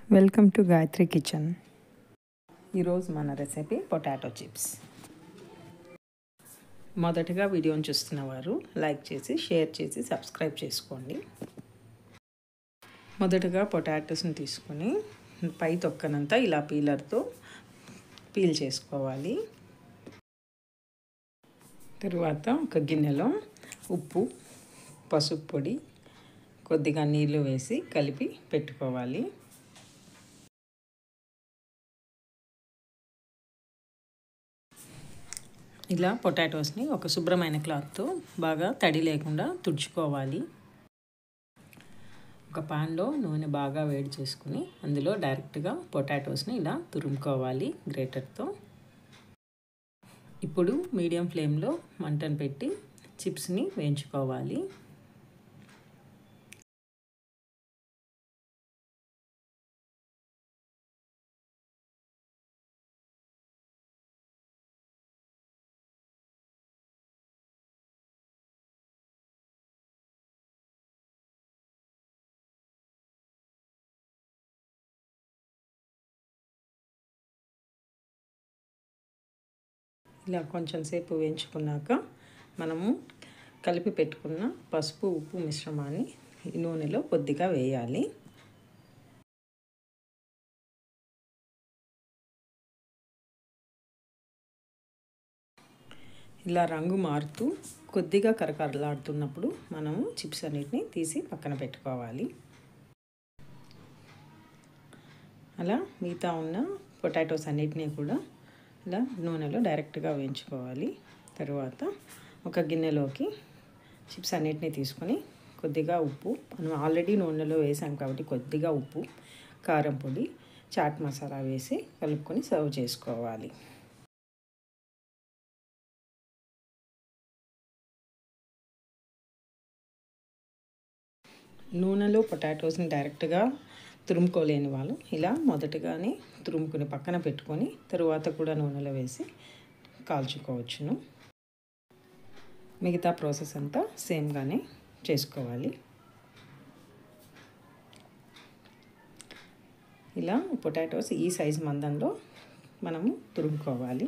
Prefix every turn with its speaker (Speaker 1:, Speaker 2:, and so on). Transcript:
Speaker 1: Welcome to Gayatri kitchen. ఈరోజు మన recipe potato chips. మొదటగా వీడియోని చూస్తున్నవారు లైక్ చేసి, షేర్ చేసి, సబ్స్క్రైబ్ చేసుకోండి. మొదటగా పొటాటోస్ని తీసుకొని పై తొక్కనంతా ఇలా పీలర్తో పీల్ చేసుకోవాలి. తరువాత ఒక గిన్నెలో ఉప్పు, పసుపు పొడి, కొద్దిగా నీళ్ళు వేసి కలిపి పెట్టుకోవాలి. ఇలా పొటాటోస్ని ఒక శుభ్రమైన క్లాత్తో బాగా తడి లేకుండా తుడుచుకోవాలి. ఒక పాన్లో నూనె బాగా వేడి చేసుకుని అందులో డైరెక్ట్గా పొటాటోస్ని ఇలా తురుముకోవాలి గ్రేటర్తో. ఇప్పుడు మీడియం ఫ్లేమ్లో మంటను పెట్టి చిప్స్ని వేయించుకోవాలి. ఇలా కొంచెం సేపు వేయించుకున్నాక మనము కలిపి పెట్టుకున్న పసుపు, ఉప్పు మిశ్రమాన్ని ఈ నూనెలో కొద్దిగా వేయాలి. ఇలా రంగు మారుతూ కొద్దిగా కరకరలాడుతున్నప్పుడు మనము చిప్స్ అన్నిటిని తీసి పక్కన పెట్టుకోవాలి. అలా మిగతా ఉన్న పొటాటోస్ అన్నిటినీ కూడా ఇలా నూనెలో డైరెక్ట్గా వేయించుకోవాలి. తరువాత ఒక గిన్నెలోకి చిప్స్ అన్నిటినీ తీసుకొని కొద్దిగా ఉప్పు, మనం ఆల్రెడీ నూనెలో వేసాం కాబట్టి కొద్దిగా ఉప్పు, కారం పొడి, చాట్ మసాలా వేసి కలుపుకొని సర్వ్ చేసుకోవాలి. నూనెలో పొటాటోస్ని డైరెక్ట్గా తురుముకోలేని వాళ్ళు ఇలా మొదటగానే తురుముకుని పక్కన పెట్టుకొని తరువాత కూడా నూనెలో వేసి కాల్చుకోవచ్చును. మిగతా ప్రాసెస్ అంతా సేమ్గానే చేసుకోవాలి. ఇలా పొటాటోస్ ఈ సైజు మందంలో మనము తురుముకోవాలి.